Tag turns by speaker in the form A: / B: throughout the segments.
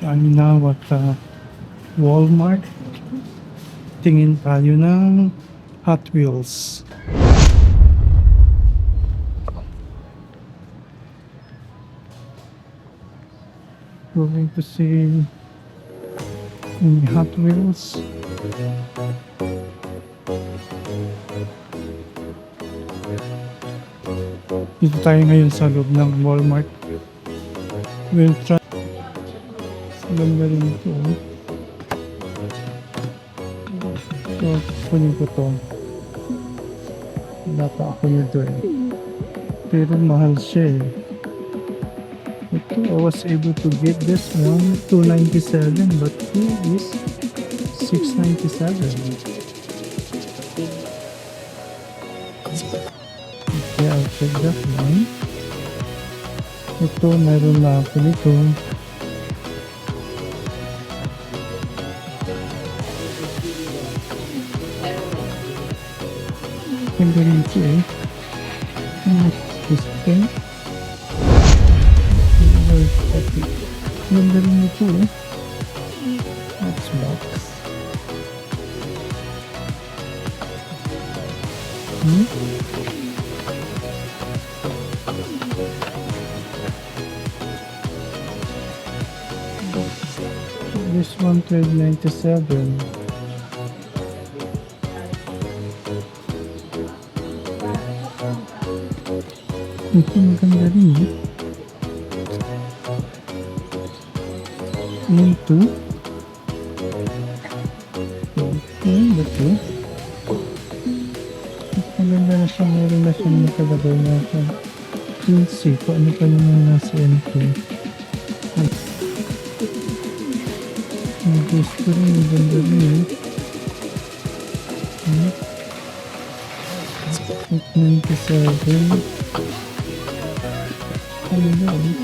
A: So I'm now at Walmart. Tingin tayo ng Hot Wheels. Going to see Hot Wheels. Dito tayo ngayon sa loob ng Walmart. We'll try. Ganda rin ito. So, kunin ko to. Wala pa ako nito eh. Pero mahal siya eh. Ito, I was able to get this one, $297, but here is $697. Okay, I'll check that one. Ito, meron na ako nito. Ganda rin ito eh. This thing. Ganda rin ito eh. Xbox. This one, $1297. Ito maganda rin eh. Ito. Ito. Maganda na siya. Meron na siyang nakalagay na siya. Let's see kung ano pa yung nasa ito. Gusto rin. Maganda rin eh. 97. Ano ba eh?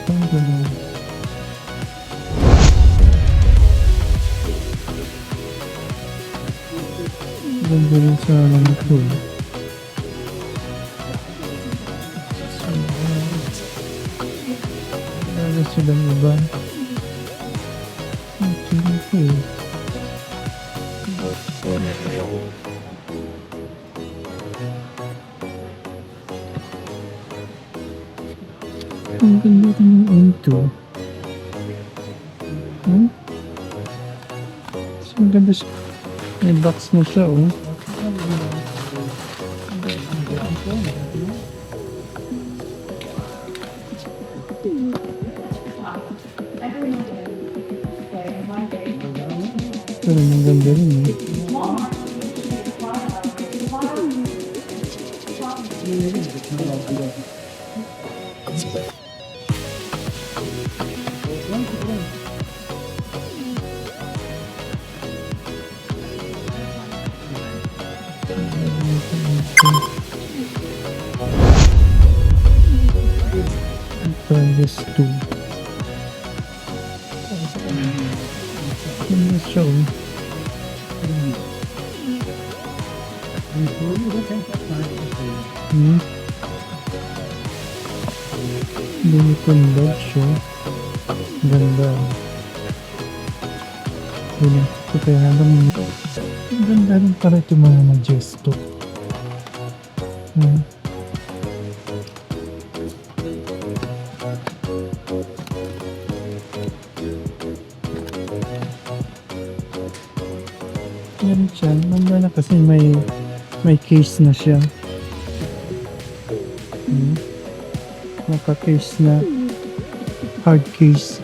A: Ang gano'n. Ganda rin sa mga ito. Wala silang iba. Ito. Ang ganda rin yung ito. So, ang ganda siya. May box na siya, oh. Pero ang ganda rin, eh. Turn this to ano siya, oh. Limited bag siya. Ganda. Yun. Ito kaya nalang ganda rin para ito mga Majesto. Yan siya. Ganda na kasi may case na siya. Naka-case na. Hard case.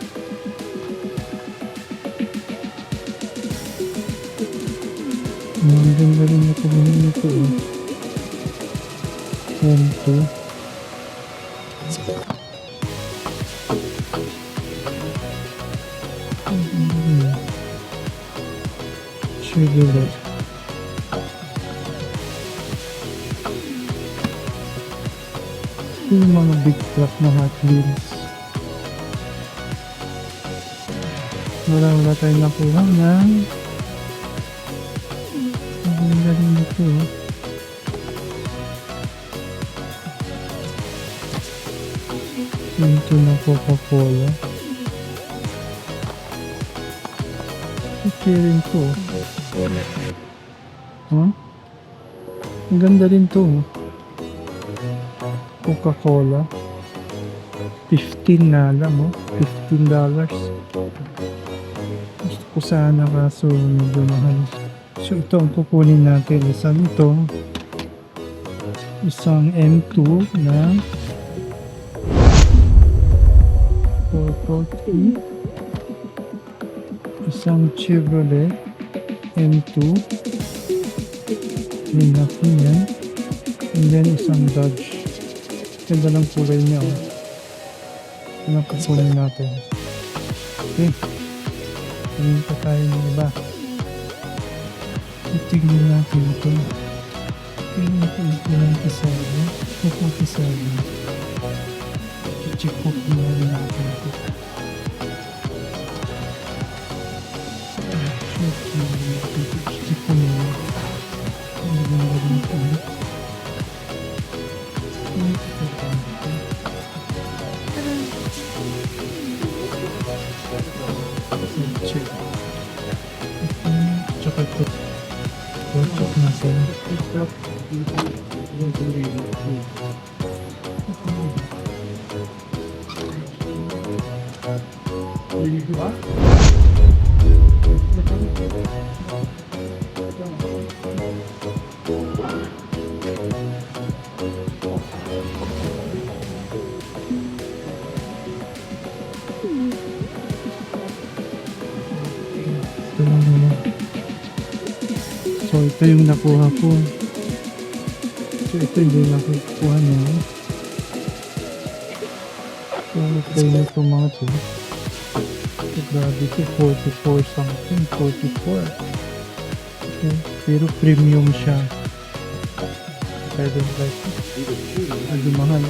A: Ang ganda rin ito. Ito. Yan ito. Chevrolet. Ito yung mga big truck na Hot Wheels. Wala tayong nakuha ng Ang galing nito. Ito na Coca-Cola. Okay rin to. Huh? Ang ganda rin to. Coca-Cola. 15 na lang, oh. $15. Gusto ko sana kaso medyo mahal. So ito ang kukunin natin. Isang ito. Isang M2 na 440. Isang Chevrolet M2. May natin yan. And then isang Dodge. Ganda lang kulay niya, oh. Ano kukunin natin? Okay. Tingin pa tayo ng iba. Tignan natin ito. Tignan natin ito ng kasama. Ito kasama. I-check po kung meron natin ito. I-check po nila. Ang ganda rin ito. Check. Tsaka ito. Check natin. So ito yung nakuha ko. So ito yung nakuha niya. So ito yung ito mga ito. So grabe ito, 44 something, 44. Okay. Pero premium siya. I don't like it. Medyo mahal.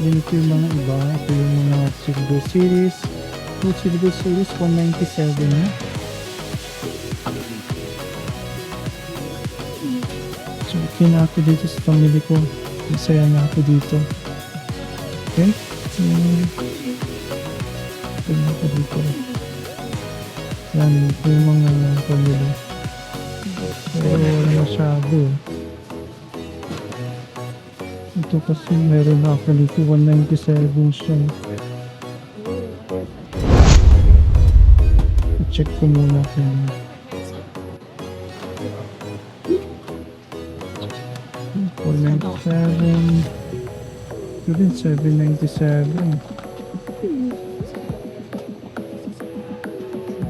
A: Then ito yung mga iba. Ito yung mga Silver Series. Yung Silver Series 197 na. So, okay na ako dito sa family ko. Masaya na ako dito. Okay? Okay na ako dito. Yan, ito yung mga family. Pero wala masyado. Ito kasi meron na ako dito. 197 siya. I-check ko muna kung $497. Ito rin, $797.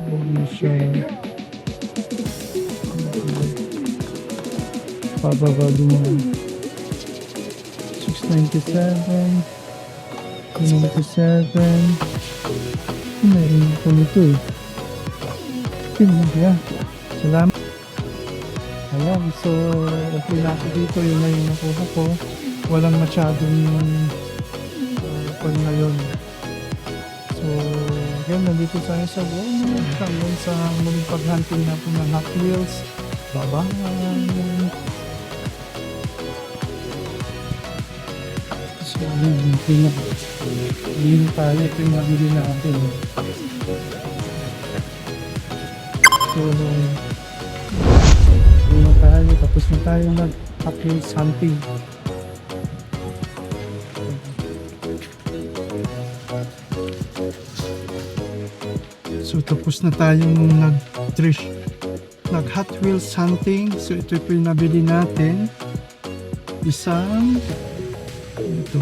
A: Huwag siya. Pababa naman. $697. $97. Meron ko nito eh. Pinagya. Salamat. Ayan, so okay na ako dito. Yun na yung nakuha ko. Walang masyadong pag ngayon. So, again, nandito tayo sa Walmart. Hanggang sa muling paghunting na po ng Hot Wheels. Bye-bye! So, yun tayo. Ito yung nabili natin. So, tapos na tayo nag-Hot Wheels hunting. So tapos na tayong nag-Hot Wheels hunting. So ito po yung nabili natin. Isang ito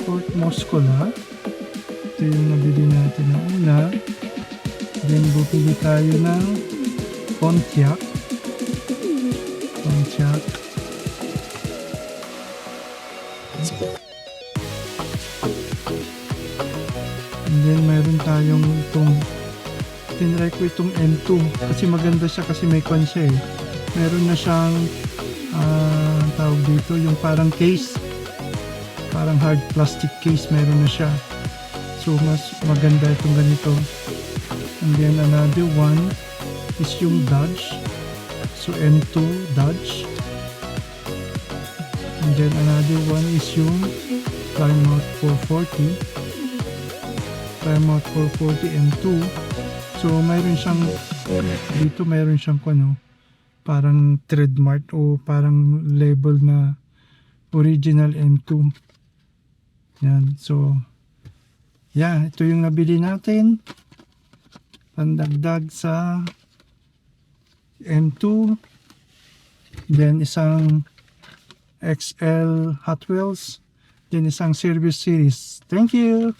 A: Ford Moscow. Ito yung nabili natin na una. Then bumili tayo ng Pontiac. And then mayroon tayong itong tinry ko itong M2 kasi maganda siya kasi may kwan siya eh. Meron na siyang tawag dito yung parang case, parang hard plastic case, meron na siya. So mas maganda itong ganito. And then another one, is yung Dodge. So M2 Dodge. And then another one is yung Plymouth 440. Plymouth 440 M2. So mayroon siyang dito, mayroon siyang ano, parang trademark o parang label na original M2. Yan. So yeah, ito yung nabili natin. Pandagdag sa M2. Then isang XL Hot Wheels. Then isang Service Series. Thank you!